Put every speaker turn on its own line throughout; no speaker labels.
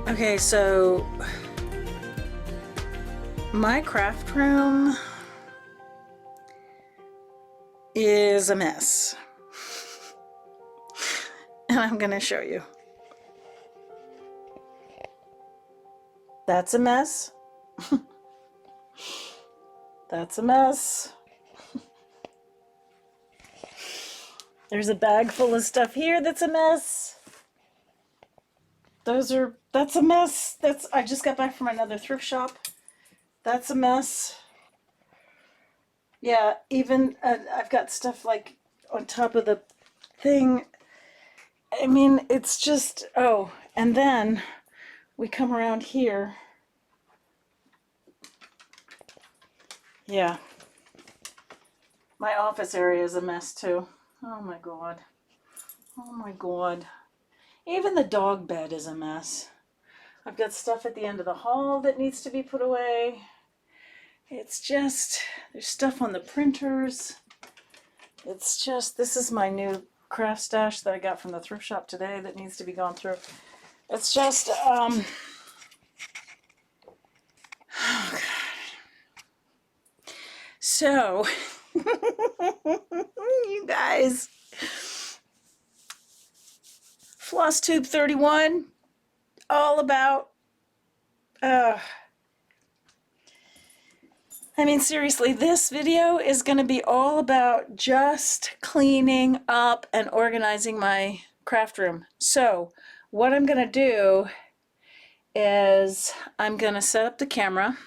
Okay, so my craft room is a mess. And I'm going to show you. That's a mess. That's a mess. There's a bag full of stuff here that's a mess. That's a mess. I just got back from another thrift shop. That's a mess. Yeah, even I've got stuff like on top of the thing. I mean, it's just, oh, and then we come around here. Yeah. My office area is a mess too. Oh my God. Oh my God. Even the dog bed is a mess. I've got stuff at the end of the hall that needs to be put away. It's just, there's stuff on the printers. It's just, this is my new craft stash that I got from the thrift shop today that needs to be gone through. It's just, oh God. So, you guys, Flosstube 31, all about, I mean, seriously, this video is going to be all about just cleaning up and organizing my craft room. So, what I'm going to do is I'm going to set up the camera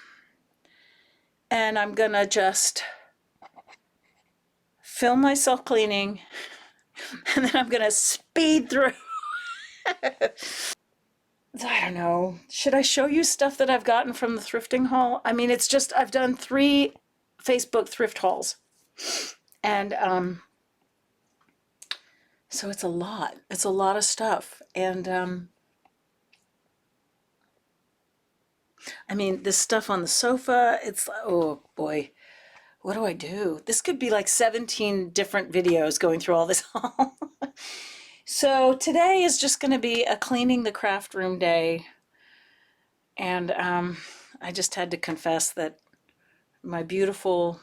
and I'm going to just film myself cleaning and then I'm going to speed through. I don't know. Should I show you stuff that I've gotten from the thrifting haul? I mean, it's just, I've done 3 Facebook thrift hauls. And so it's a lot. It's a lot of stuff. And I mean, this stuff on the sofa, it's, oh boy, what do I do? This could be like 17 different videos going through all this haul. So today is just going to be a cleaning the craft room day. And I just had to confess that my beautiful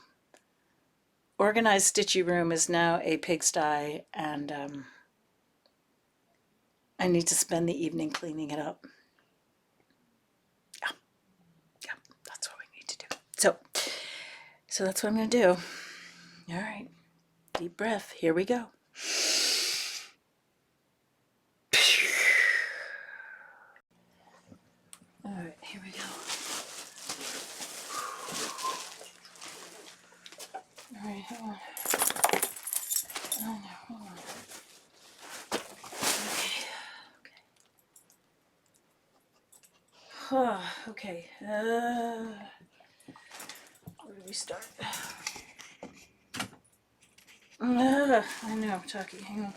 organized stitchy room is now a pigsty, and I need to spend the evening cleaning it up. Yeah, that's what we need to do. So that's what I'm going to do. All right, deep breath. Here we go. All right, here we go. All right, hold on. Oh no, hold on. Okay. Where do we start? I know, Chucky. Hang on.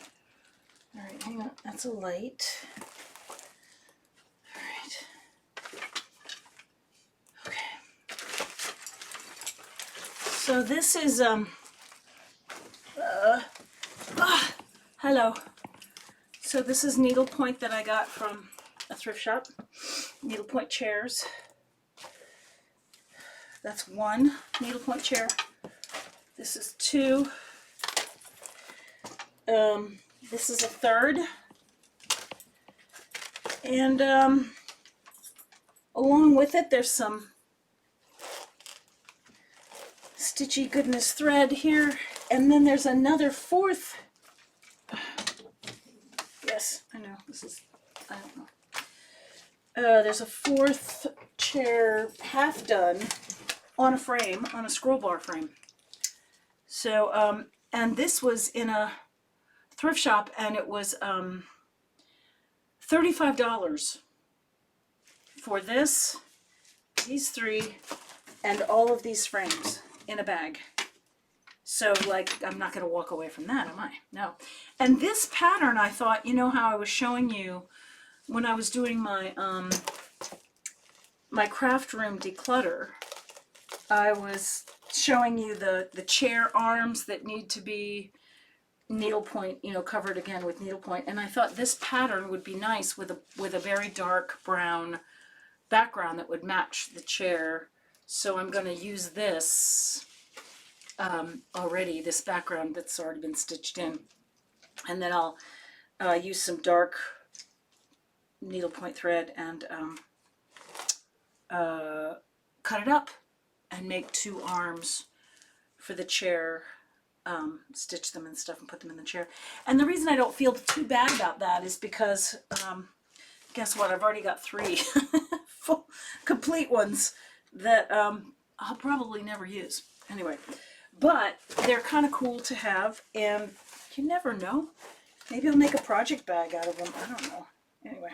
All right, hang on. That's a light. All right. Okay. So this is hello. So this is needlepoint that I got from a thrift shop. Needlepoint chairs. That's 1 needlepoint chair. This is 2. This is a 3rd. And along with it, there's some stitchy goodness thread here. And then there's another 4th. Yes, I know. This is, I don't know. There's a 4th chair half done on a frame, on a scroll bar frame. So, and this was in a thrift shop, and it was $35 for this, these 3, and all of these frames in a bag. So, like, I'm not going to walk away from that, am I? No. And this pattern, I thought, you know how I was showing you when I was doing my my craft room declutter, I was showing you the chair arms that need to be, needlepoint, you know, covered again with needlepoint. And I thought this pattern would be nice with a very dark brown background that would match the chair. So I'm going to use this already, this background that's already been stitched in. And then I'll use some dark needlepoint thread and cut it up and make 2 arms for the chair, stitch them and stuff and put them in the chair. And the reason I don't feel too bad about that is because guess what, I've already got 3 full complete ones that I'll probably never use anyway, but they're kind of cool to have, and you never know, maybe I'll make a project bag out of them. I don't know. Anyway,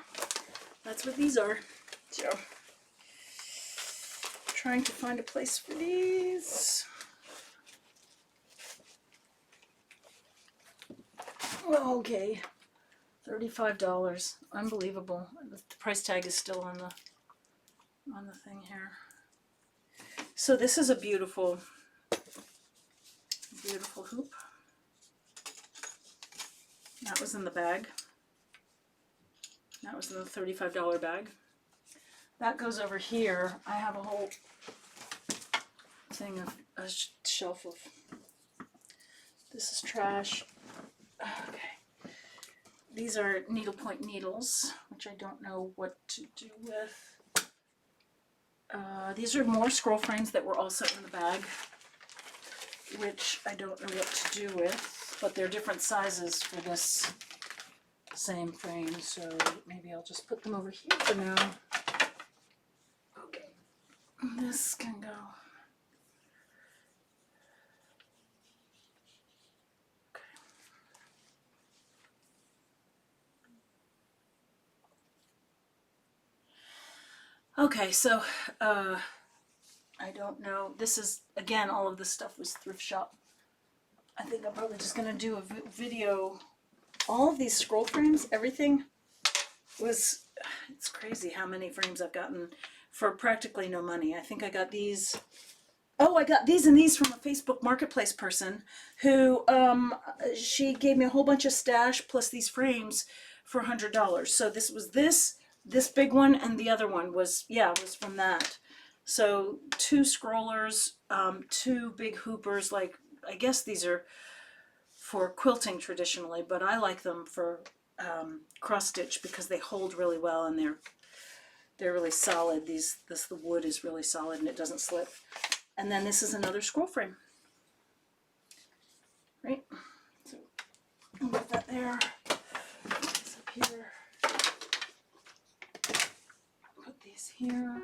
that's what these are. So trying to find a place for these. Okay, $35. Unbelievable. The price tag is still on the thing here. So this is a beautiful hoop. That was in the bag. That was in the $35 bag. That goes over here. I have a whole thing of a shelf of, this is trash. Okay. These are needlepoint needles, which I don't know what to do with. These are more scroll frames that were also in the bag, which I don't know what to do with, but they're different sizes for this same frame, so maybe I'll just put them over here for now. Okay, this can go. Okay, so I don't know. This is, again, all of this stuff was thrift shop. I think I'm probably just going to do a video. All of these scroll frames, everything was, it's crazy how many frames I've gotten for practically no money. I think I got these, oh, I got these and these from a Facebook Marketplace person who, she gave me a whole bunch of stash plus these frames for $100. So this was this big one, and the other one was, yeah, was from that. So 2 scrollers, 2 big hoopers, like, I guess these are for quilting traditionally, but I like them for cross stitch because they hold really well and they're really solid. The wood is really solid and it doesn't slip. And then this is another scroll frame, right? So I'll put that there. This up here. Put these here.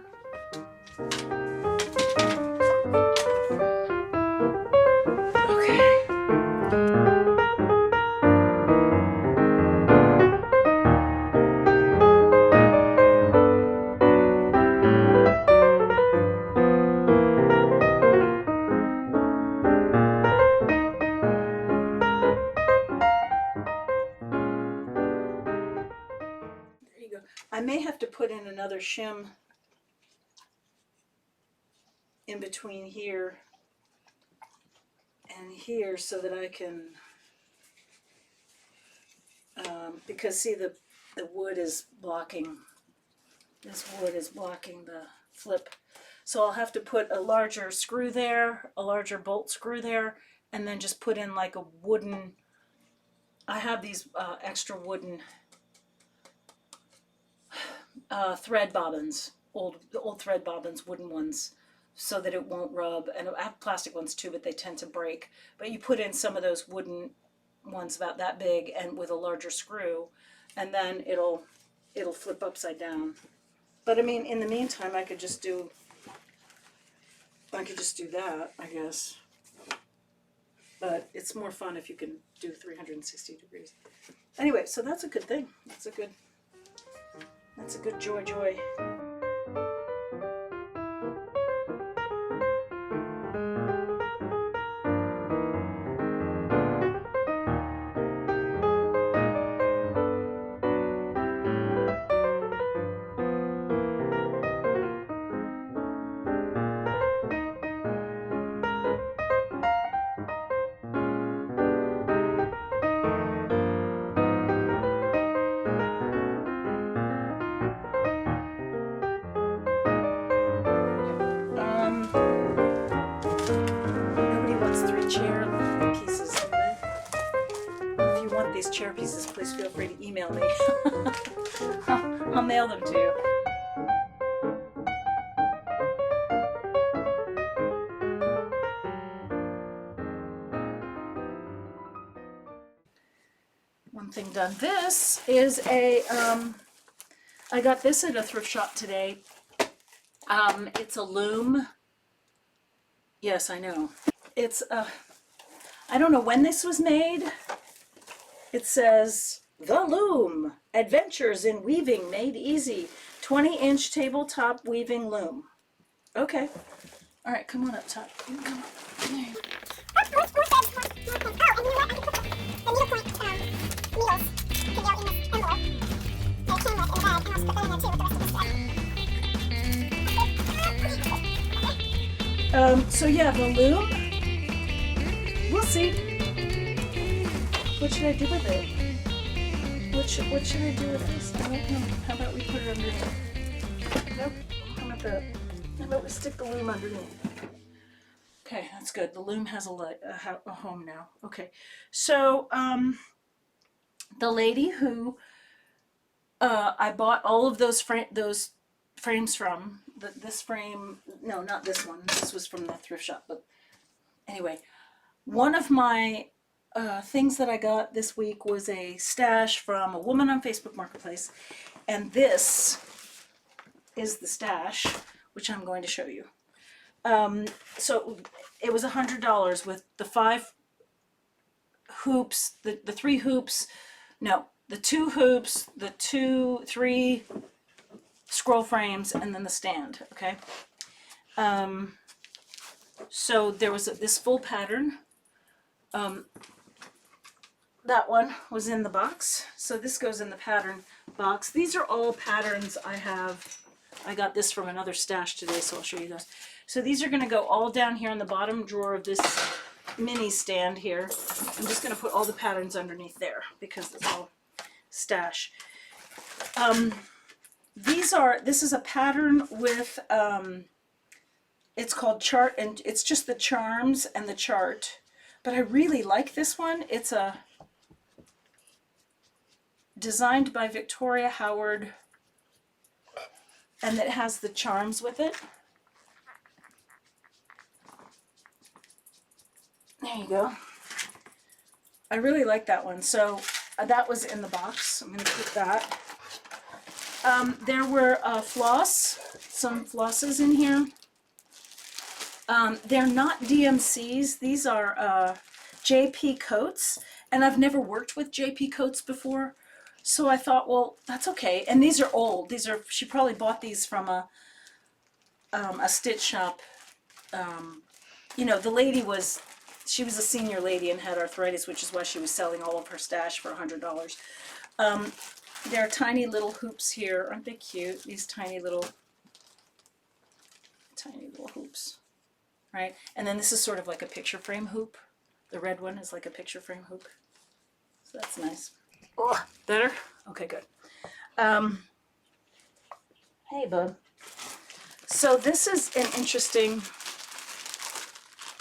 I may have to put in another shim in between here and here so that I can, because see the wood is blocking, this wood is blocking the flip. So I'll have to put a larger screw there, a larger bolt screw there, and then just put in like a wooden, I have these extra wooden thread bobbins, old thread bobbins, wooden ones, so that it won't rub. And I have plastic ones too, but they tend to break. But you put in some of those wooden ones about that big and with a larger screw, and then it'll flip upside down. But I mean, in the meantime, I could just do that, I guess. But it's more fun if you can do 360 degrees. Anyway, so that's a good thing. That's a good joy. these chair pieces, please feel free to email me. I'll mail them to you. One thing done. This is a, I got this at a thrift shop today. It's a loom. Yes, I know. It's a, I don't know when this was made. It says, The Loom, Adventures in Weaving Made Easy, 20-inch tabletop weaving loom. Okay. All right, come on up top. You can come up. So yeah, the loom, we'll see. What should I do with it? What should I do with this? I don't know. How about we put it underneath? Nope. How about we stick the loom underneath? Okay, that's good. The loom has a home now. Okay, so the lady who I bought all of those frames from, this frame, no, not this one. This was from the thrift shop. But anyway, one of my things that I got this week was a stash from a woman on Facebook Marketplace, and this is the stash, which I'm going to show you. So it was $100 with the 5 hoops, the 3 hoops, no, the 2 hoops, the 3 scroll frames, and then the stand. Okay. So there was this full pattern. That one was in the box. So this goes in the pattern box. These are all patterns I have. I got this from another stash today, so I'll show you those. So these are going to go all down here in the bottom drawer of this mini stand here. I'm just going to put all the patterns underneath there because it's all stash. This is a pattern with, it's called chart, and it's just the charms and the chart. But I really like this one. It's a designed by Victoria Howard, and it has the charms with it. There you go. I really like that one. So that was in the box. I'm going to put that. There were some flosses in here. They're not DMCs. These are JP Coats, and I've never worked with JP Coats before, so I thought, well, that's okay. And these are old. She probably bought these from a stitch shop. You know, the lady she was a senior lady and had arthritis, which is why she was selling all of her stash for $100. There are tiny little hoops here. Aren't they cute? These tiny little hoops, right? And then this is sort of like a picture frame hoop. The red one is like a picture frame hoop. So that's nice. Oh, better? Okay, good. Hey, bud. So this is an interesting...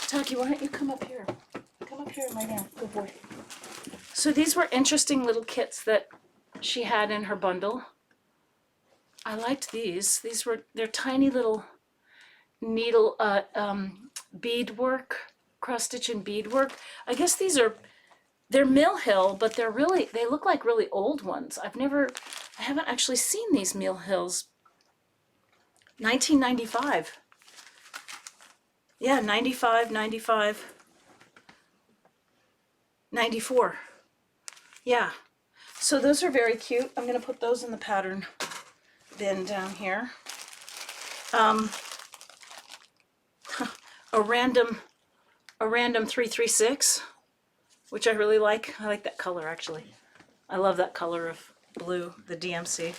Taki, why don't you come up here? Come up here and lay down. Good boy. So these were interesting little kits that she had in her bundle. I liked these. They're tiny little needle beadwork, cross stitch and beadwork. I guess they're Mill Hill, but they look like really old ones. I haven't actually seen these Mill Hills. 1995. Yeah, 95, 95, 94. Yeah. So those are very cute. I'm going to put those in the pattern bin down here. A random 336, which I really like. I like that color, actually. I love that color of blue, the DMC.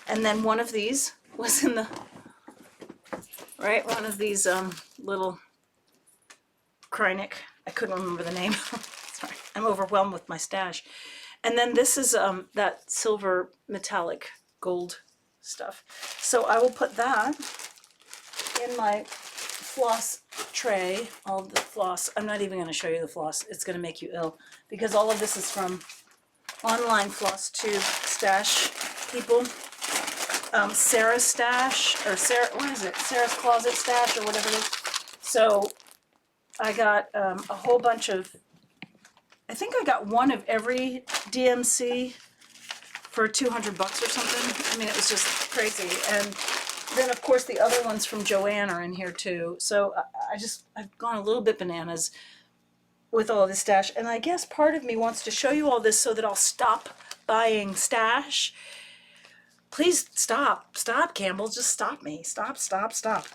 And then one of these was in the, right, one of these little Krynick. I couldn't remember the name. Sorry, I'm overwhelmed with my stash. And then this is that silver metallic gold stuff. So I will put that in my floss tray. All the floss. I'm not even going to show you the floss. It's going to make you ill because all of this is from online Flosstube stash people. Sarah's stash, or Sarah, what is it? Sarah's Closet Stash, or whatever it is. So I got a whole bunch of, I think I got one of every DMC for $200 or something. I mean, it was just crazy. And then, of course, the other ones from Joann are in here too. So I've gone a little bit bananas with all this stash. And I guess part of me wants to show you all this so that I'll stop buying stash. Please stop. Stop, Campbell. Just stop me. Stop.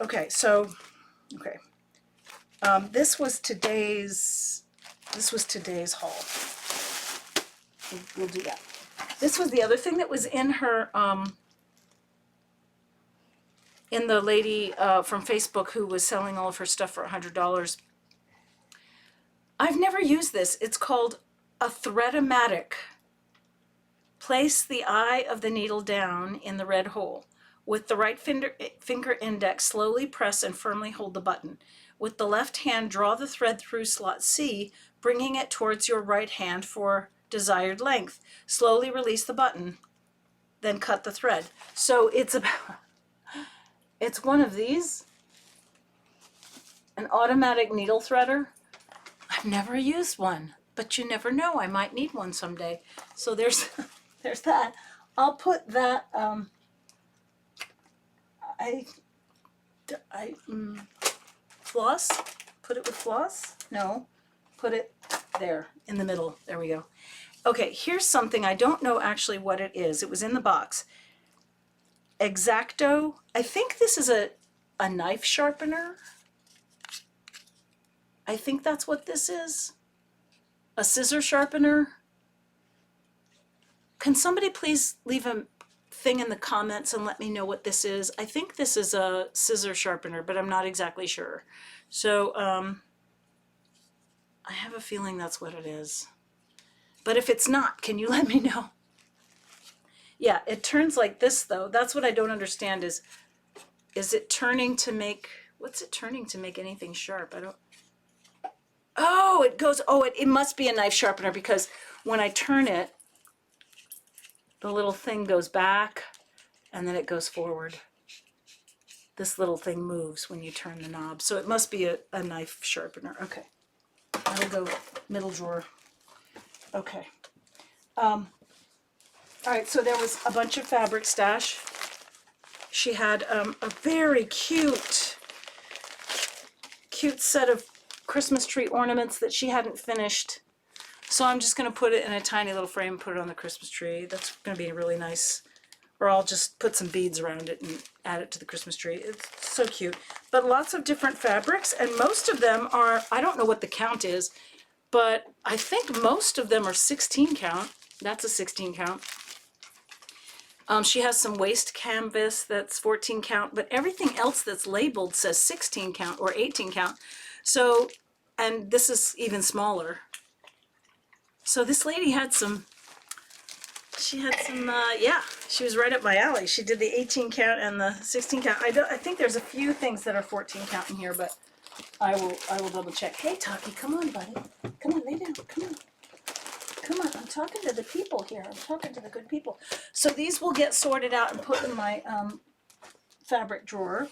Okay, so, okay. This was today's haul. We'll do that. This was the other thing that was in her, in the lady from Facebook who was selling all of her stuff for $100. I've never used this. It's called a thread-o-matic. Place the eye of the needle down in the red hole. With the right finger index, slowly press and firmly hold the button. With the left hand, draw the thread through slot C, bringing it towards your right hand for desired length. Slowly release the button, then cut the thread. So it's one of these, an automatic needle threader. I've never used one, but you never know. I might need one someday. So there's there's that. I'll put that. Floss. Put it with floss. No, put it there in the middle. There we go. Okay, here's something I don't know actually what it is. It was in the box. X-Acto. I think this is a knife sharpener. I think that's what this is. A scissor sharpener. Can somebody please leave a thing in the comments and let me know what this is? I think this is a scissor sharpener, but I'm not exactly sure. So I have a feeling that's what it is. But if it's not, can you let me know? Yeah, it turns like this though. That's what I don't understand is it turning to make, what's it turning to make anything sharp? I don't, oh, it goes, oh, it must be a knife sharpener because when I turn it, the little thing goes back and then it goes forward. This little thing moves when you turn the knob. So it must be a knife sharpener. Okay. That'll go middle drawer. Okay. All right, so there was a bunch of fabric stash. She had a very cute set of Christmas tree ornaments that she hadn't finished. So I'm just going to put it in a tiny little frame and put it on the Christmas tree. That's going to be really nice. Or I'll just put some beads around it and add it to the Christmas tree. It's so cute. But lots of different fabrics, and most of them are, I don't know what the count is, but I think most of them are 16 count. That's a 16 count. She has some waist canvas that's 14 count, but everything else that's labeled says 16 count or 18 count. So, and this is even smaller. So this lady had some, yeah, she was right up my alley. She did the 18 count and the 16 count. I think there's a few things that are 14 count in here, but I will double check. Hey, Taki, come on, buddy. Come on, lay down. Come on. Come on, I'm talking to the people here. I'm talking to the good people. So these will get sorted out and put in my fabric drawer.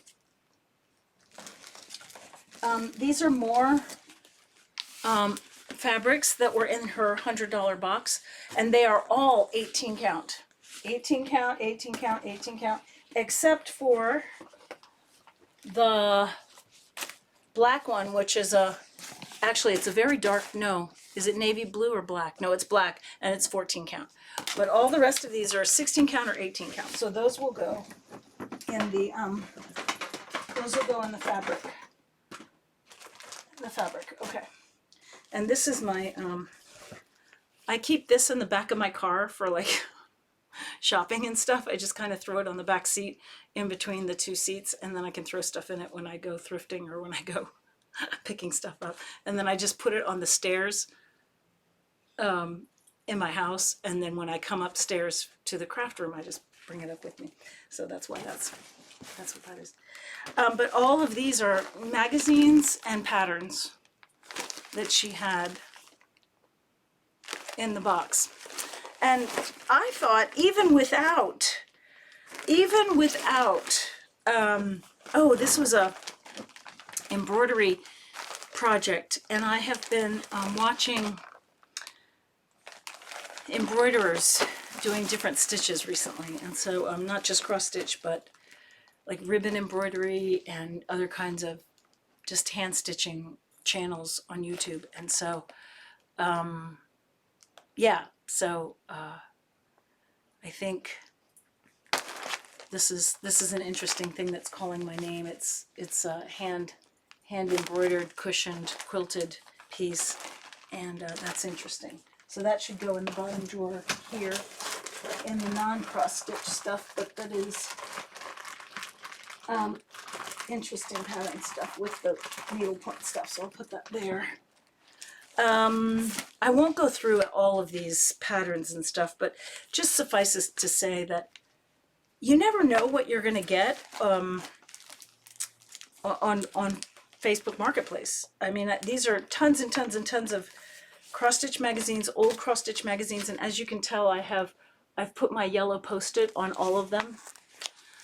These are more fabrics that were in her $100 box, and they are all 18 count. 18 count, 18 count, 18 count, except the black one, which is actually it's a very dark, no, is it navy blue or black? No, it's black, and it's 14 count. But all the rest of these are 16 count or 18 count. So those will go in the fabric. Okay. And this is my, I keep this in the back of my car for like shopping and stuff. I just kind of throw it on the back seat in between the two seats, and then I can throw stuff in it when I go thrifting or when I go picking stuff up. And then I just put it on the stairs in my house, and then when I come upstairs to the craft room, I just bring it up with me. So that's why that's what that is. But all of these are magazines and patterns that she had in the box. And I thought even without, oh, this was a embroidery project, and I have been watching embroiderers doing different stitches recently, and so not just cross stitch, but like ribbon embroidery and other kinds of just hand stitching channels on YouTube. And so yeah, so I think this is an interesting thing that's calling my name. It's a hand embroidered, cushioned, quilted piece, and that's interesting. So that should go in the bottom drawer here in the non-cross stitch stuff, but that is interesting pattern stuff with the needlepoint stuff, so I'll put that there. I won't go through all of these patterns and stuff, but just suffices to say that you never know what you're going to get on Facebook Marketplace. I mean, these are tons and tons and tons of cross-stitch magazines, old cross-stitch magazines, and as you can tell, I've put my yellow post-it on all of them.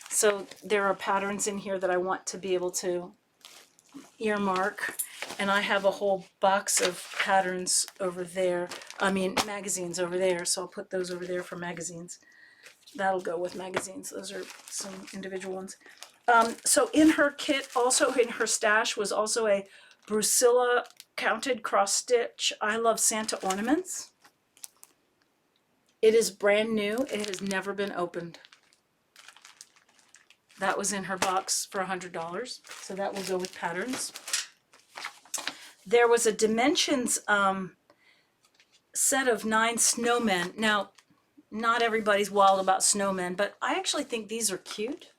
So there are patterns in here that I want to be able to earmark, and I have a whole box of patterns over there, magazines over there, so I'll put those over there for magazines. That'll go with magazines. Those are some individual ones. So in her kit, also in her stash, was also a Brucilla counted cross stitch I Love Santa ornaments. It is brand new. It has never been opened. That was in her box for $100, so that will go with patterns. There was a Dimensions set of 9 snowmen. Now, not everybody's wild about snowmen, but I actually think these are cute.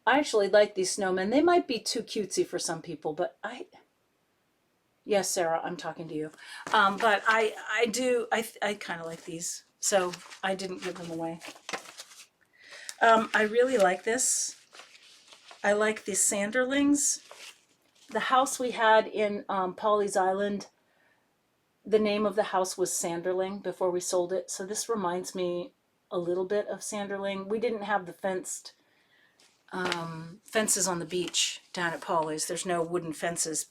I actually like these snowmen. They might be too cutesy for some people, but yes, Sarah, I'm talking to you. But I kind of like these, so I didn't give them away. I really like this. I like the Sanderlings. The house we had in Pawleys Island, the name of the house was Sanderling before we sold it. So this reminds me a little bit of Sanderling. We didn't have the fences on the beach down at Pawleys. There's no wooden fences.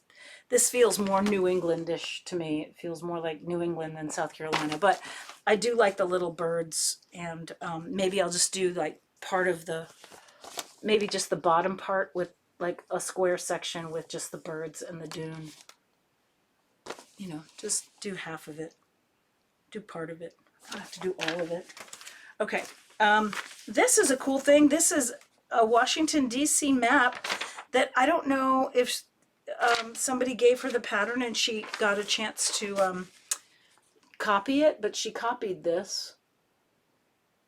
This feels more New Englandish to me. It feels more like New England than South Carolina. But I do like the little birds, and maybe I'll just do like part of maybe just the bottom part with like a square section with just the birds and the dune. You know, just do half of it. Do part of it. I don't have to do all of it. Okay. This is a cool thing. This is a Washington, D.C. map that I don't know if somebody gave her the pattern and she got a chance to copy it, but she copied this.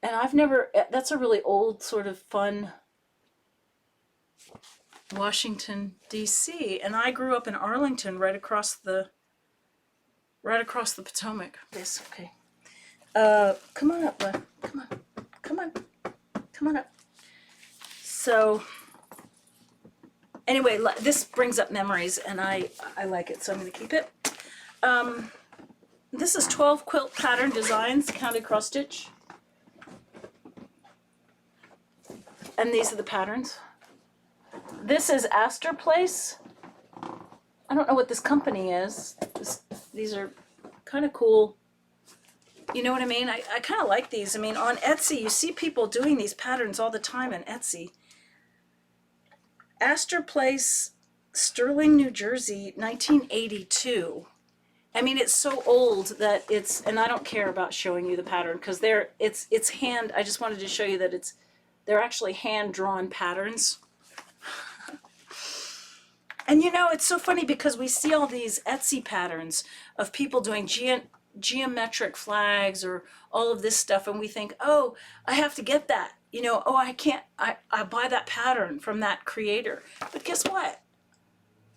And I've never, that's a really old sort of fun Washington, D.C. And I grew up in Arlington, right across the Potomac. This, okay. Come on up, bud. Come on. Come on. Come on up. So, anyway, this brings up memories, and I like it, so I'm going to keep it. This is 12 quilt pattern designs, counted cross stitch. And these are the patterns. This is Astor Place. I don't know what this company is. These are kind of cool. You know what I mean? I kind of like these. I mean, on Etsy, you see people doing these patterns all the time on Etsy. Astor Place, Sterling, New Jersey, 1982. I mean, it's so old that and I don't care about showing you the pattern because it's hand. I just wanted to show you that they're actually hand-drawn patterns. And you know, it's so funny because we see all these Etsy patterns of people doing geometric flags or all of this stuff, and we think, oh, I have to get that. You know, oh, I buy that pattern from that creator. But guess what?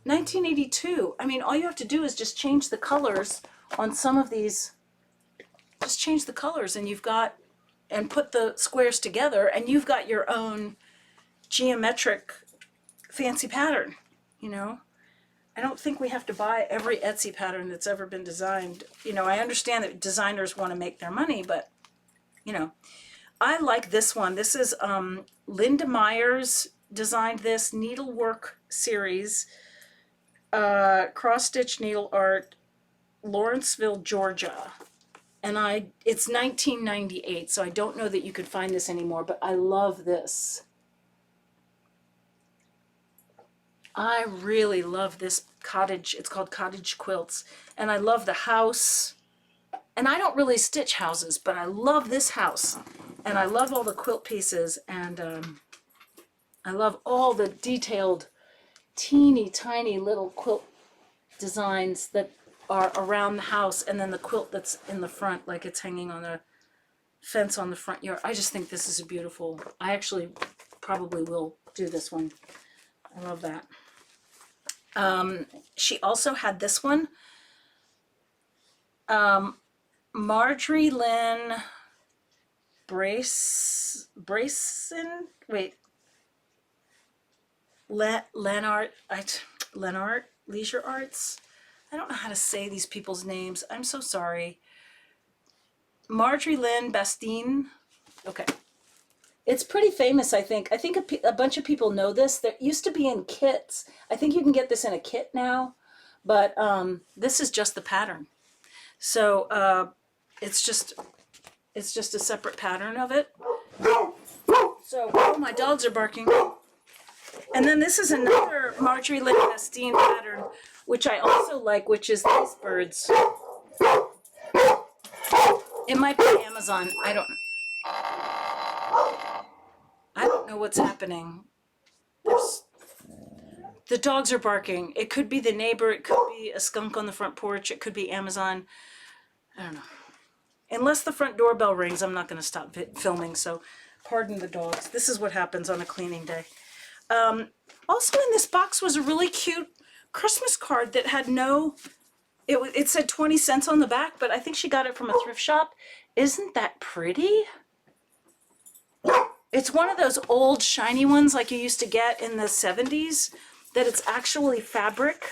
1982. I mean, all you have to do is just change the colors on some of these. Just change the colors and and put the squares together, and you've got your own geometric fancy pattern, you know? I don't think we have to buy every Etsy pattern that's ever been designed. You know, I understand that designers want to make their money, but you know. I like this one. This is Linda Myers designed this needlework series, cross-stitch needle art, Lawrenceville, Georgia. And it's 1998, so I don't know that you could find this anymore, but I love this. I really love this cottage. It's called Cottage Quilts. And I love the house. And I don't really stitch houses, but I love this house. And I love all the quilt pieces. And I love all the detailed, teeny tiny little quilt designs that are around the house. And then the quilt that's in the front, like it's hanging on the fence on the front yard. I just think this is a beautiful. I actually probably will do this one. I love that. She also had this one. Marjorie Lynn Brayson. Wait. Lenart Leisure Arts. I don't know how to say these people's names. I'm so sorry. Marjorie Lynn Bastine. Okay. It's pretty famous, I think. I think a bunch of people know this. There used to be in kits. I think you can get this in a kit now, but this is just the pattern. So it's just a separate pattern of it. So, oh, my dogs are barking. And then this is another Marjorie Lynn Bastine pattern, which I also like, which is these birds. It might be Amazon. I don't know what's happening. The dogs are barking. It could be the neighbor. It could be a skunk on the front porch. It could be Amazon. I don't know. Unless the front doorbell rings, I'm not going to stop filming, so pardon the dogs. This is what happens on a cleaning day. Also in this box was a really cute Christmas card that had no... It said 20 cents on the back, but I think she got it from a thrift shop. Isn't that pretty? It's one of those old shiny ones like you used to get in the 70s, that it's actually fabric.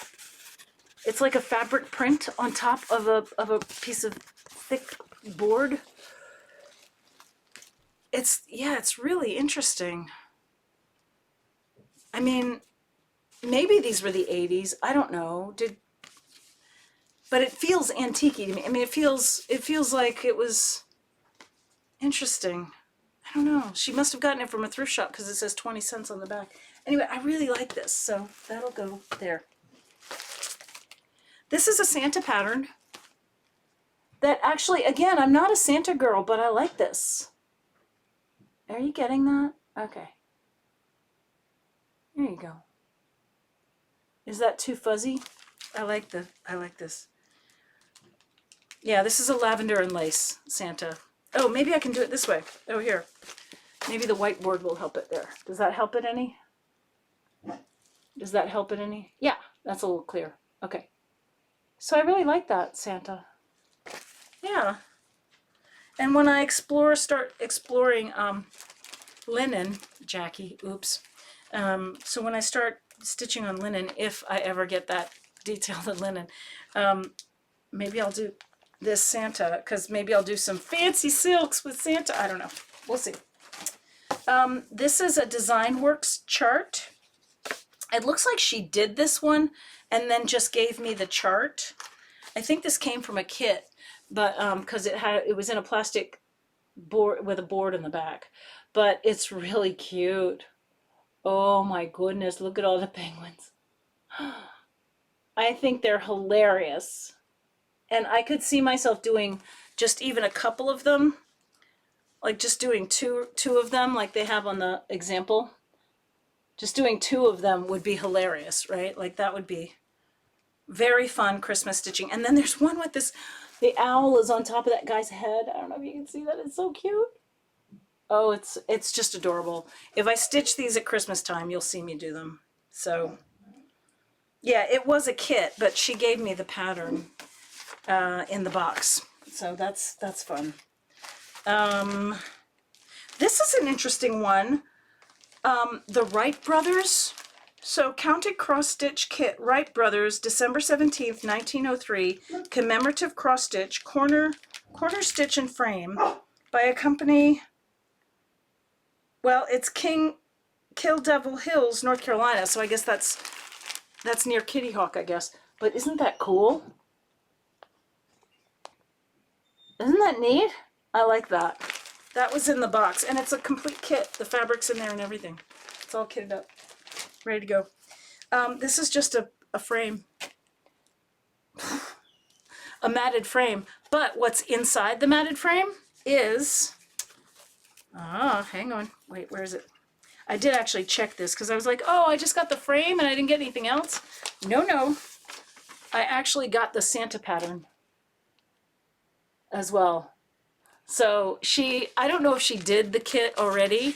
It's like a fabric print on top of a piece of thick board. It's really interesting. I mean, maybe these were the 80s. I don't know. But it feels antique-y to me. I mean, it feels like it was interesting. I don't know. She must have gotten it from a thrift shop because it says 20 cents on the back. Anyway, I really like this, so that'll go there. This is a Santa pattern that actually, again, I'm not a Santa girl, but I like this. Are you getting that? Okay. There you go. Is that too fuzzy? I like this. Yeah, this is a lavender and lace Santa. Oh, maybe I can do it this way. Oh, here. Maybe the whiteboard will help it there. Does that help it any? Does that help it any? Yeah, that's a little clear. Okay. So I really like that Santa. Yeah. And when I start exploring linen, Jackie, oops. So when I start stitching on linen, if I ever get that detailed in linen, maybe I'll do this Santa, because maybe I'll do some fancy silks with Santa. I don't know. We'll see. This is a Design Works chart. It looks like she did this one and then just gave me the chart. I think this came from a kit, but because it was in a plastic board with a board in the back. But it's really cute. Oh my goodness, look at all the penguins. I think they're hilarious. And I could see myself doing just even a couple of them. Like just doing two of them like they have on the example. Just doing 2 of them would be hilarious, right? Like that would be very fun Christmas stitching. And then there's one with this, the owl is on top of that guy's head. I don't know if you can see that. It's so cute. Oh, it's just adorable. If I stitch these at Christmas time, you'll see me do them. So yeah, it was a kit, but she gave me the pattern in the box. So that's fun. This is an interesting one. The Wright Brothers. So Counted Cross Stitch Kit, Wright Brothers, December 17th, 1903, commemorative cross stitch, corner stitch and frame, by a company, well, it's Kill Devil Hills, North Carolina, so I guess that's near Kitty Hawk, I guess. But isn't that cool? Isn't that neat? I like that. That was in the box, and it's a complete kit. The fabric's in there and everything. It's all kitted up, ready to go. This is just a frame, a matted frame. But what's inside the matted frame is, hang on, wait, where is it? I did actually check this because I was like, oh, I just got the frame and I didn't get anything else. No, I actually got the Santa pattern as well. So I don't know if she did the kit already,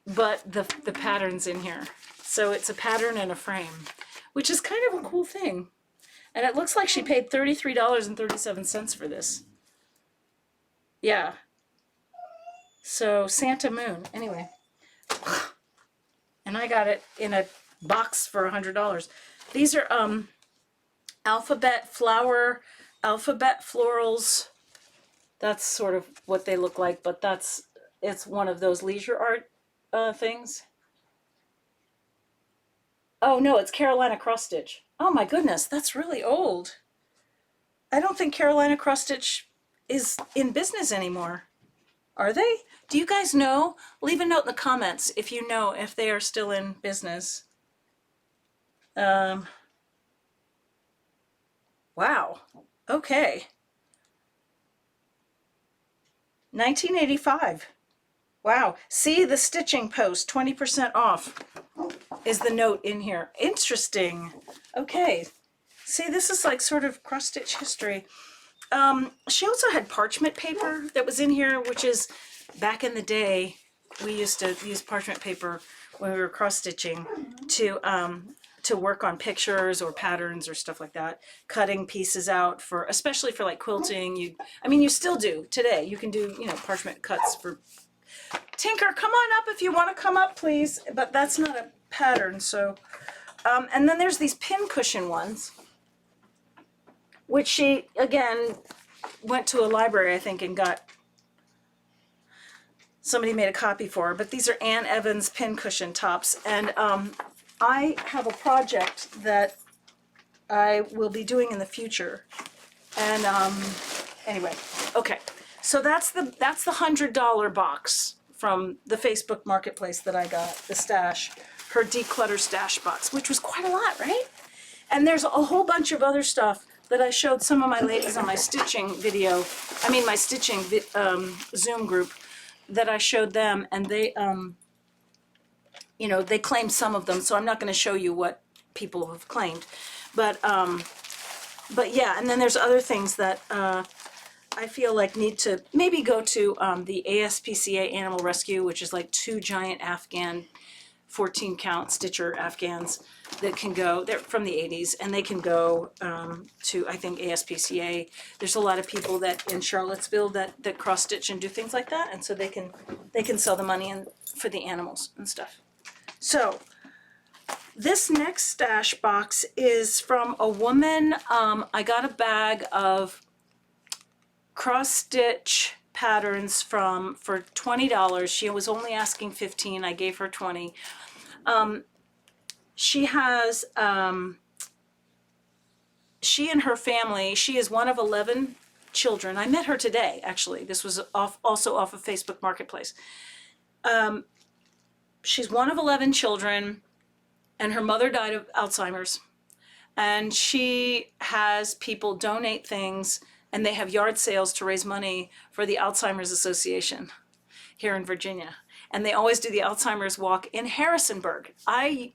but the pattern's in here. So it's a pattern and a frame, which is kind of a cool thing. And it looks like she paid $33.37 for this. Yeah. So Santa Moon, anyway. And I got it in a box for $100. These are alphabet florals. That's sort of what they look like, but it's one of those leisure art things. Oh no, it's Carolina cross stitch. Oh my goodness, that's really old. I don't think Carolina cross stitch is in business anymore. Are they? Do you guys know? Leave a note in the comments if you know if they are still in business. Wow. Okay. 1985. Wow. See the stitching post, 20% off is the note in here. Interesting. Okay. See, this is like sort of cross-stitch history. She also had parchment paper that was in here, which is, back in the day, we used to use parchment paper when we were cross-stitching to work on pictures or patterns or stuff like that, cutting pieces out for, especially for like quilting. You still do today. You can do, parchment cuts for. Tinker, come on up if you want to come up, please. But that's not a pattern, so. And then there's these pin cushion ones, which she, again, went to a library, I think, and got, somebody made a copy for her. But these are Ann Evans pin cushion tops. And I have a project that I will be doing in the future. And anyway, okay. So that's the $100 box from the Facebook Marketplace that I got, the stash, her declutter stash box, which was quite a lot, right? And there's a whole bunch of other stuff that I showed some of my ladies on my stitching video, my stitching Zoom group, that I showed them, and they, they claimed some of them, so I'm not going to show you what people have claimed. But yeah, and then there's other things that I feel like need to maybe go to the ASPCA Animal Rescue, which is like 2 giant Afghan 14 count stitcher Afghans that can go, they're from the 80s, and they can go to, I think, ASPCA. There's a lot of people that in Charlottesville that cross stitch and do things like that, and so they can sell the money for the animals and stuff. So this next stash box is from a woman. I got a bag of cross stitch patterns for $20. She was only asking $15. I gave her $20. She has she and her family. She is one of 11 children. I met her today, actually. This was also off of Facebook Marketplace. She's one of 11 children, and her mother died of Alzheimer's. And she has people donate things, and they have yard sales to raise money for the Alzheimer's Association here in Virginia. And they always do the Alzheimer's Walk in Harrisonburg. I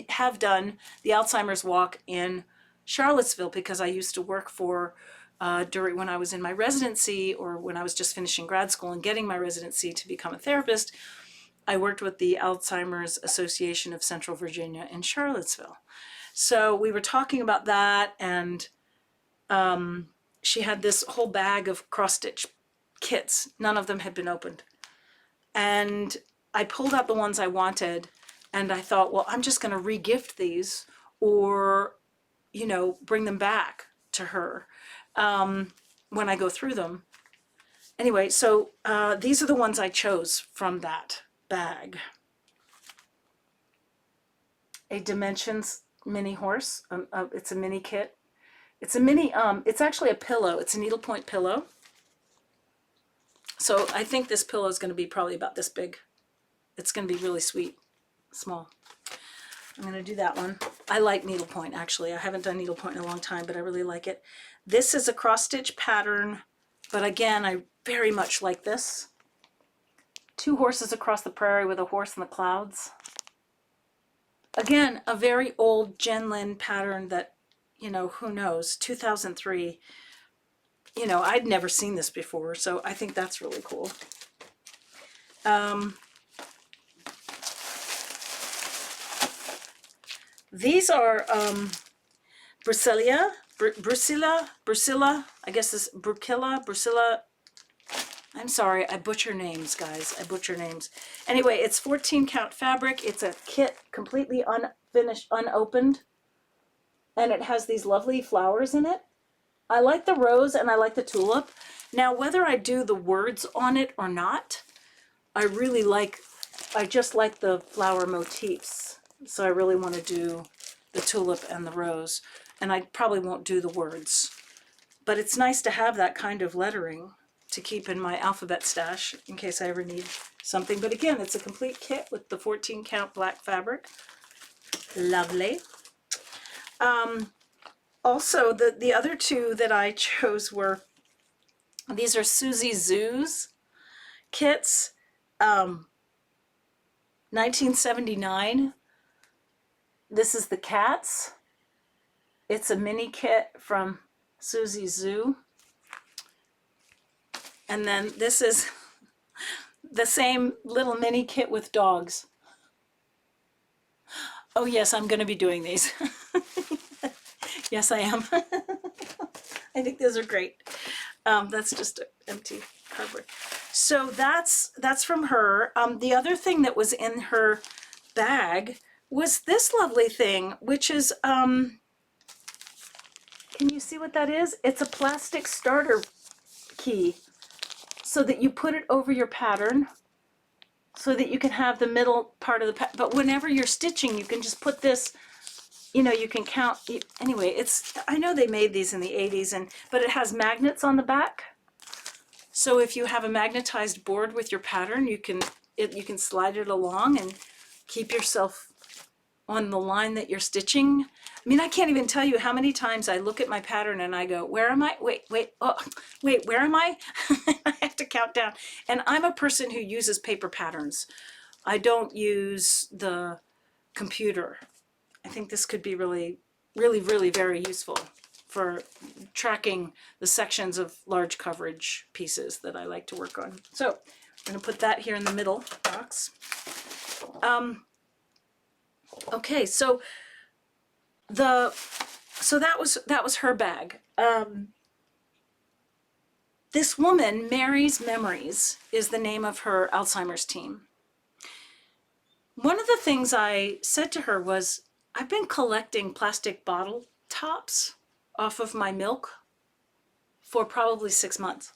have done the Alzheimer's Walk in Charlottesville because I used to work for, when I was in my residency, or when I was just finishing grad school and getting my residency to become a therapist, I worked with the Alzheimer's Association of Central Virginia in Charlottesville. So we were talking about that, and she had this whole bag of cross-stitch kits. None of them had been opened. And I pulled out the ones I wanted, and I thought, well, I'm just going to re-gift these, or, bring them back to her when I go through them. Anyway, so these are the ones I chose from that bag. A Dimensions mini horse. It's a mini kit. It's a mini, it's actually a pillow. It's a needlepoint pillow. So I think this pillow is going to be probably about this big. It's going to be really sweet, small. I'm going to do that one. I like needlepoint, actually. I haven't done needlepoint in a long time, but I really like it. This is a cross-stitch pattern, but again, I very much like this. 2 horses across the prairie with a horse in the clouds. Again, a very old Jen Lin pattern that, you know, who knows, 2003. You know, I'd never seen this before, so I think that's really cool. These are Brucilla, I guess it's Brucilla. I'm sorry, I butcher names, guys. I butcher names. Anyway, it's 14 count fabric. It's a kit, completely unfinished, unopened. And it has these lovely flowers in it. I like the rose and I like the tulip. Now, whether I do the words on it or not, I just like the flower motifs. So I really want to do the tulip and the rose. And I probably won't do the words. But it's nice to have that kind of lettering to keep in my alphabet stash in case I ever need something. But again, it's a complete kit with the 14 count black fabric. Lovely. Also, the other 2 that I chose were, these are Susie Zoo's kits, 1979. This is the cats. It's a mini kit from Susie Zoo. And then this is the same little mini kit with dogs. Oh yes, I'm going to be doing these. Yes, I am. I think those are great. That's just an empty cardboard. So that's from her. The other thing that was in her bag was this lovely thing, which is, can you see what that is? It's a plastic starter key so that you put it over your pattern so that you can have the middle part of the pattern. But whenever you're stitching, you can just put this, you know, you can count. Anyway, I know they made these in the 80s, but it has magnets on the back. So if you have a magnetized board with your pattern, you can slide it along and keep yourself on the line that you're stitching. I mean, I can't even tell you how many times I look at my pattern and I go, where am I? Wait, where am I? I have to count down. And I'm a person who uses paper patterns. I don't use the computer. I think this could be really, really, really very useful for tracking the sections of large coverage pieces that I like to work on. So I'm going to put that here in the middle box. Okay, so that was her bag. This woman, Mary's Memories, is the name of her Alzheimer's team. One of the things I said to her was, I've been collecting plastic bottle tops off of my milk for probably 6 months.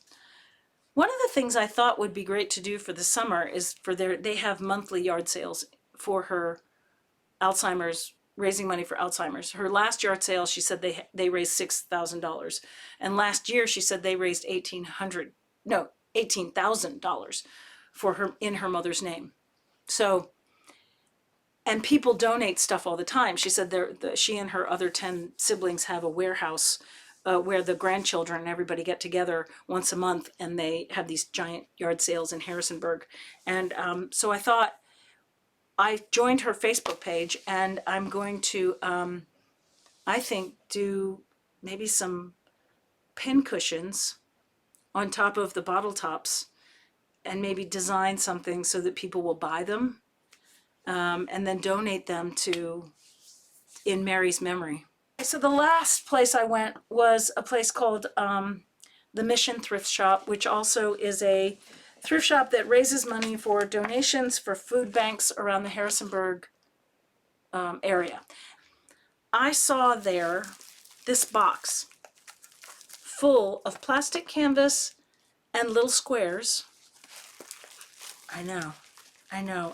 One of the things I thought would be great to do for the summer is they have monthly yard sales for her Alzheimer's, raising money for Alzheimer's. Her last yard sale, she said they raised $6,000. And last year she said they raised $18,000 for her in her mother's name. So, and people donate stuff all the time. She said she and her other 10 siblings have a warehouse where the grandchildren and everybody get together once a month, and they have these giant yard sales in Harrisonburg. And so I thought, I joined her Facebook page, and I'm going to, I think, do maybe some pin cushions on top of the bottle tops, and maybe design something so that people will buy them, and then donate them in Mary's memory. So the last place I went was a place called the Mission Thrift Shop, which also is a thrift shop that raises money for donations for food banks around the Harrisonburg area. I saw there this box full of plastic canvas and little squares. I know.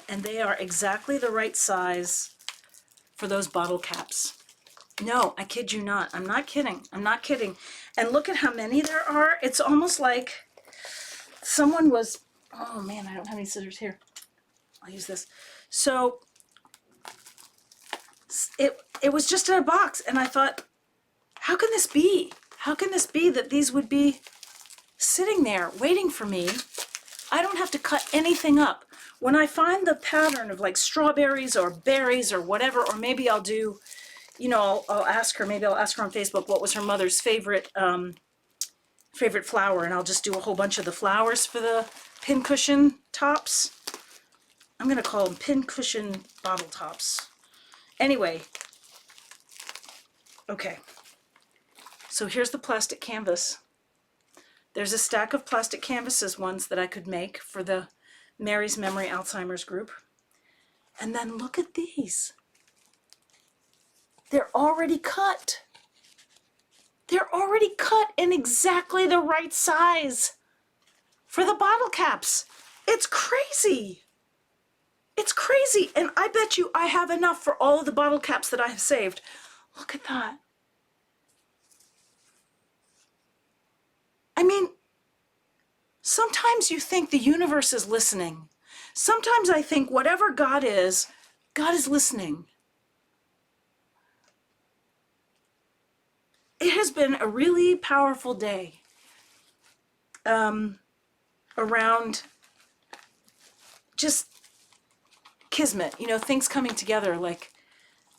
And they are exactly the right size for those bottle caps. No, I kid you not. I'm not kidding. And look at how many there are. It's almost like someone was, oh man, I don't have any scissors here. I'll use this. So it was just in a box, and I thought, how can this be? How can this be that these would be sitting there waiting for me? I don't have to cut anything up. When I find the pattern of like strawberries or berries or whatever, or maybe I'll do, you know, I'll ask her, maybe I'll ask her on Facebook what was her mother's favorite flower, and I'll just do a whole bunch of the flowers for the pincushion tops. I'm going to call them pincushion bottle tops. Anyway, okay. So here's the plastic canvas. There's a stack of plastic canvases, ones that I could make for the Mary's Memory Alzheimer's group. And then look at these. They're already cut. They're already cut in exactly the right size for the bottle caps. It's crazy. It's crazy. And I bet you I have enough for all of the bottle caps that I have saved. Look at that. I mean, sometimes you think the universe is listening. Sometimes I think whatever God is listening. It has been a really powerful day around just kismet, you know, things coming together, like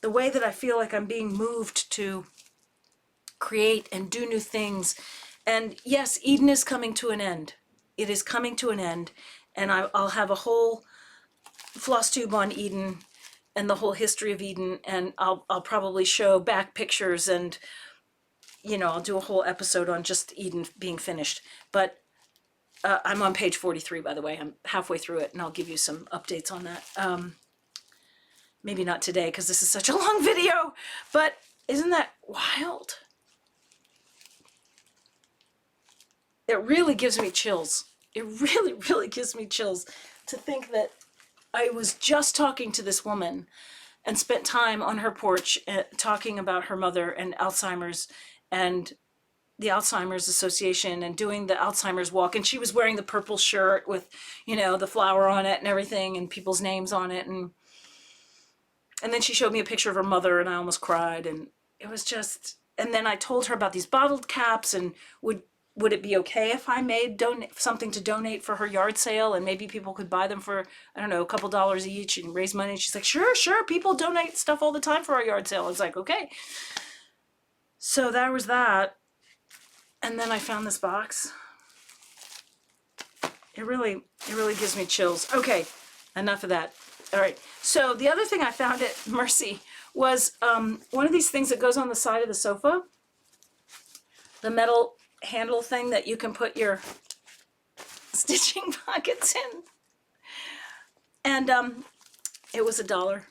the way that I feel like I'm being moved to create and do new things. And yes, Eden is coming to an end. It is coming to an end. And I'll have a whole Flosstube on Eden and the whole history of Eden. And I'll probably show back pictures, and, you know, I'll do a whole episode on just Eden being finished. But I'm on page 43, by the way. I'm halfway through it, and I'll give you some updates on that. Maybe not today, because this is such a long video. But isn't that wild? It really gives me chills. It really, really gives me chills to think that I was just talking to this woman and spent time on her porch talking about her mother and Alzheimer's and the Alzheimer's Association and doing the Alzheimer's walk. And she was wearing the purple shirt with, you know, the flower on it and everything and people's names on it. And then she showed me a picture of her mother, and I almost cried. And it was just, and then I told her about these bottled caps, and would it be okay if I made something to donate for her yard sale, and maybe people could buy them for, I don't know, a couple dollars each and raise money? And she's like, sure, people donate stuff all the time for our yard sale. I was like, okay. So that was that. And then I found this box. It really gives me chills. Okay, enough of that. All right, so the other thing I found at Mercy was one of these things that goes on the side of the sofa, the metal handle thing that you can put your stitching pockets in. And it was $1.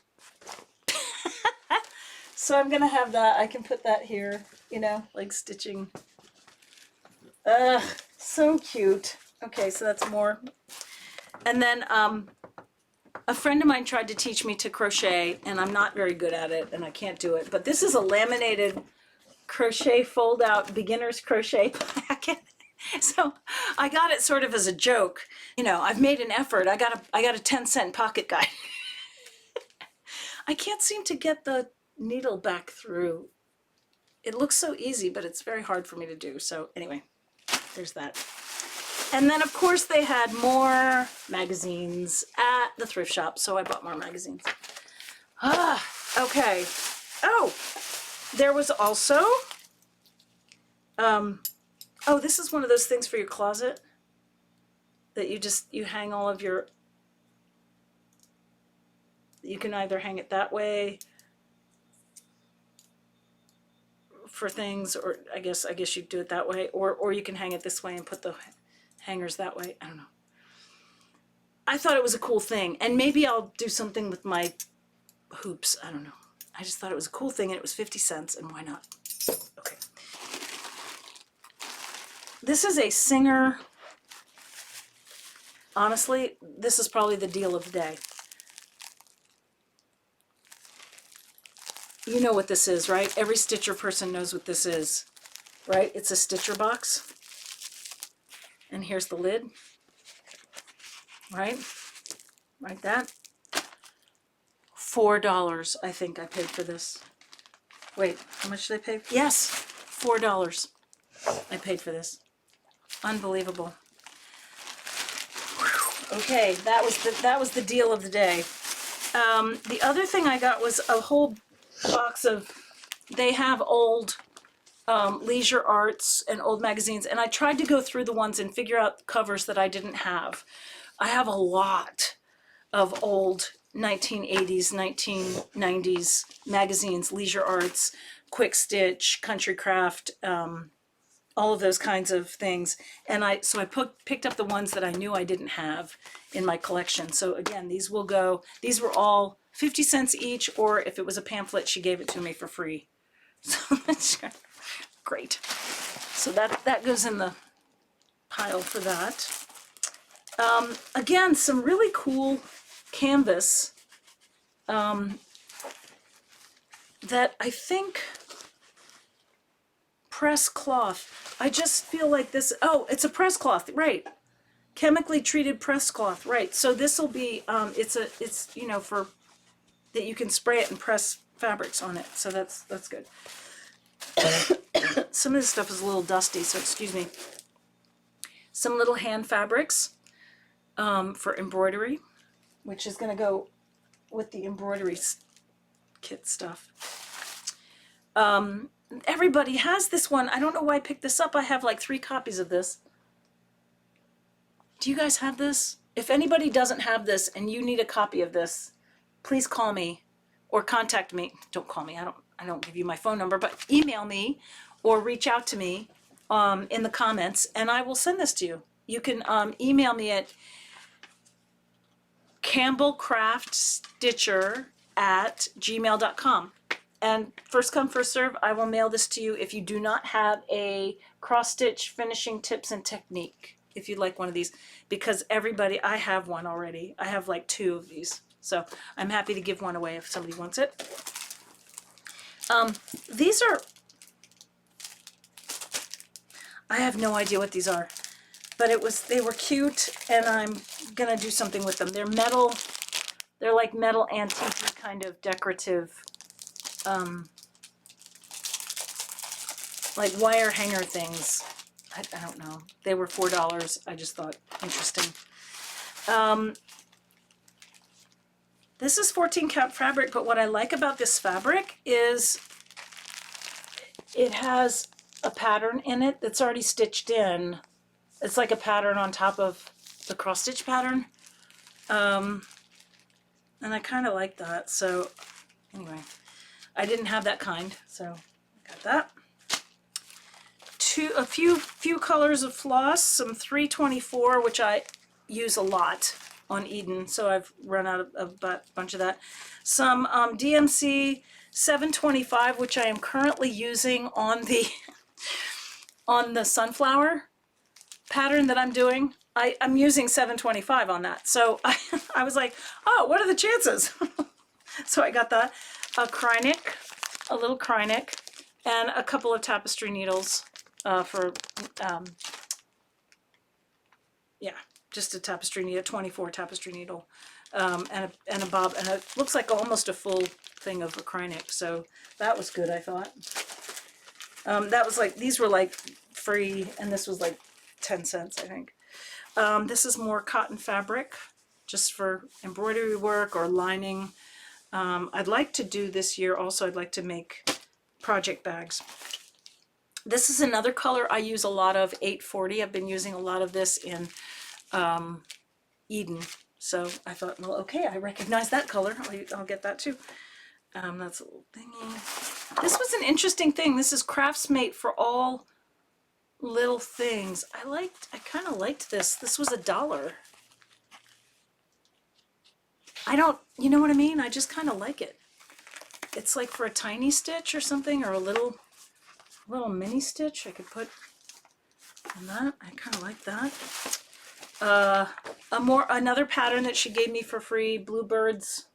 So I'm gonna have that. I can put that here, you know, like stitching. So cute. Okay, so that's more. And then a friend of mine tried to teach me to crochet, and I'm not very good at it, and I can't do it. But this is a laminated crochet fold-out beginner's crochet packet. So I got it sort of as a joke. You know, I've made an effort. I got a 10-cent pocket guide. I can't seem to get the needle back through. It looks so easy, but it's very hard for me to do. So anyway, there's that. And then, of course, they had more magazines at the thrift shop, so I bought more magazines. Okay. Oh, there was also, oh, this is one of those things for your closet that you hang all of your, you can either hang it that way for things, or I guess you do it that way, or you can hang it this way and put the hangers that way. I don't know. I thought it was a cool thing, and maybe I'll do something with my hoops. I don't know. I just thought it was a cool thing, and it was 50 cents, and why not? Okay. This is a Singer honestly, this is probably the deal of the day. You know what this is, right? Every stitcher person knows what this is, right? It's a stitcher box. And here's the lid, right? Like that. $4, I think I paid for this. Wait, how much did I pay? Yes, $4 I paid for this. Unbelievable. Whew. Okay, that was the deal of the day. The other thing I got was a whole box of, they have old leisure arts and old magazines, and I tried to go through the ones and figure out covers that I didn't have. I have a lot of old 1980s, 1990s magazines, leisure arts, quick stitch, country craft, all of those kinds of things. And so I picked up the ones that I knew I didn't have in my collection. So again, these were all 50 cents each, or if it was a pamphlet, she gave it to me for free. So that's great. So that goes in the pile for that. Again, some really cool canvas that I think press cloth. I just feel like this, oh, it's a press cloth, right. Chemically treated press cloth, right. So this will be, it's you know, for, that you can spray it and press fabrics on it. So that's good. Some of this stuff is a little dusty, so excuse me. Some little hand fabrics for embroidery, which is going to go with the embroidery kit stuff. Everybody has this one. I don't know why I picked this up. I have like 3 copies of this. Do you guys have this? If anybody doesn't have this and you need a copy of this, please call me or contact me. Don't call me. I don't give you my phone number, but email me or reach out to me in the comments, and I will send this to you. You can email me at campbellcraftstitcher@gmail.com. And first come, first serve, I will mail this to you if you do not have a cross-stitch finishing tips and technique, if you'd like one of these. Because everybody, I have one already. I have like 2 of these. So I'm happy to give one away if somebody wants it. These are, I have no idea what these are. But they were cute, and I'm gonna do something with them. They're metal, they're like metal antique kind of decorative, like wire hanger things. I don't know. They were $4. I just thought interesting. This is 14 count fabric, but what I like about this fabric is it has a pattern in it that's already stitched in. It's like a pattern on top of the cross stitch pattern. And I kind of like that. So anyway, I didn't have that kind, so I got that. A few colors of floss, some 324, which I use a lot on Eden, so I've run out of a bunch of that. Some DMC 725, which I am currently using on the on the sunflower pattern that I'm doing. I'm using 725 on that, so I was like, oh, what are the chances? So I got that, a little Krynick, and a couple of tapestry needles for yeah, just a tapestry needle, 24 tapestry needle, and a bob, and it looks like almost a full thing of a Krynick. So that was good, I thought. That was like, these were like free, and this was like 10 cents, I think. This is more cotton fabric, just for embroidery work or lining. I'd like to do this year also, I'd like to make project bags. This is another color I use a lot of, 840. I've been using a lot of this in Eden. So I thought, well, okay, I recognize that color. I'll get that too. That's a little thingy. This was an interesting thing. This is Craftsmate for all little things. I kind of liked this. This was $1. You know what I mean? I just kind of like it. It's like for a tiny stitch or something, or a little mini stitch I could put on that. I kind of like that. Another pattern that she gave me for free, bluebirds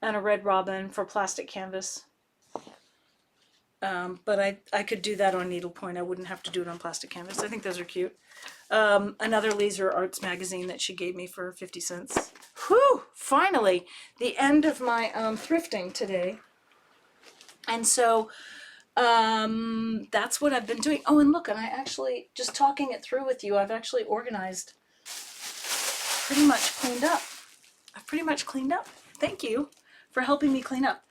and a red robin for plastic canvas. But I could do that on needlepoint. I wouldn't have to do it on plastic canvas. I think those are cute. Another Laser Arts magazine that she gave me for 50 cents. Whew! Finally, the end of my thrifting today. And so that's what I've been doing. Oh, and look, and I actually, just talking it through with you, I've actually organized, pretty much cleaned up. I've pretty much cleaned up. Thank you for helping me clean up.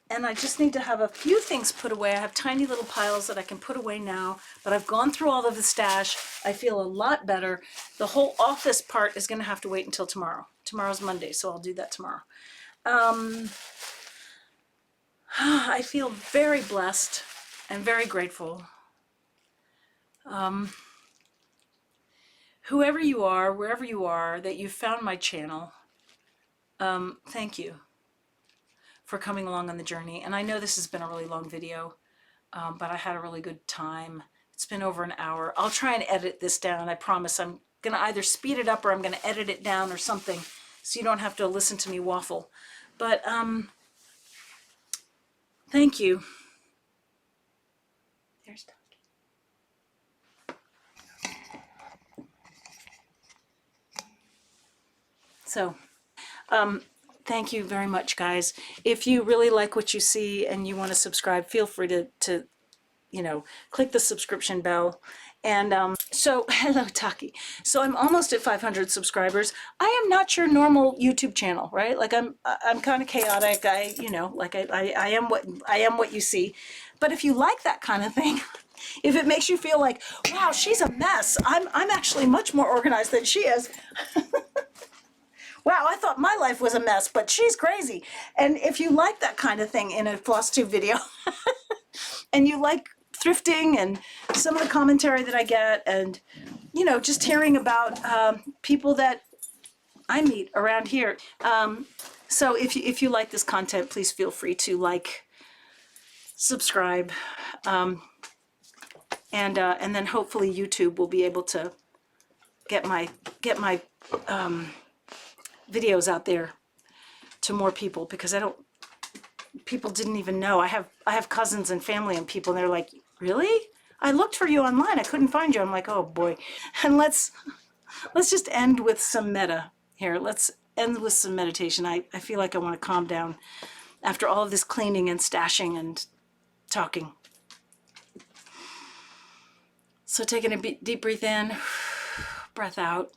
And I just need to have a few things put away. I have tiny little piles that I can put away now, but I've gone through all of the stash. I feel a lot better. The whole office part is going to have to wait until tomorrow. Tomorrow's Monday, so I'll do that tomorrow. I feel very blessed and very grateful. Whoever you are, wherever you are, that you found my channel, thank you for coming along on the journey. And I know this has been a really long video, but I had a really good time. It's been over an hour. I'll try and edit this down. I promise. I'm going to either speed it up or I'm going to edit it down or something so you don't have to listen to me waffle. But thank you. There's Ducky. So, thank you very much, guys. If you really like what you see and you want to subscribe, feel free to you know, click the subscription bell. And so, hello, Taki. So I'm almost at 500 subscribers. I am not your normal YouTube channel, right? Like I'm kind of chaotic. You know, like I am what you see. But if you like that kind of thing, if it makes you feel like, wow, she's a mess. I'm actually much more organized than she is. Wow, I thought my life was a mess, but she's crazy. And if you like that kind of thing in a Flosstube video, and you like thrifting and some of the commentary that I get, and, you know, just hearing about people that I meet around here. So if you like this content, please feel free to like, subscribe, and then hopefully YouTube will be able to get my videos out there to more people, because people didn't even know. I have cousins and family and people, and they're like, really? I looked for you online, I couldn't find you. I'm like, oh boy. And let's just end with some metta here. Let's end with some meditation. I feel like I want to calm down after all of this cleaning and stashing and talking. So taking a deep breath in, breath out.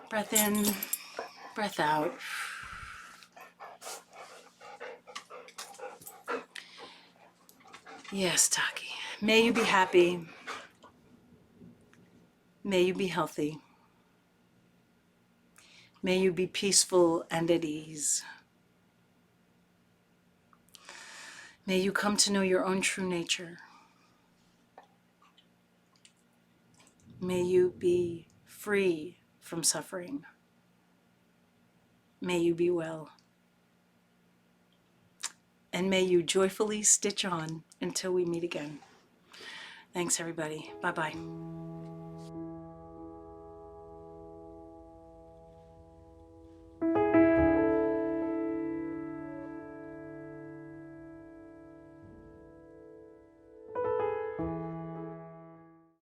Breath in, breath out. Yes, Taki. May you be happy. May you be healthy. May you be peaceful and at ease. May you come to know your own true nature. May you be free from suffering. May you be well. And may you joyfully stitch on until we meet again. Thanks, everybody. Bye-bye.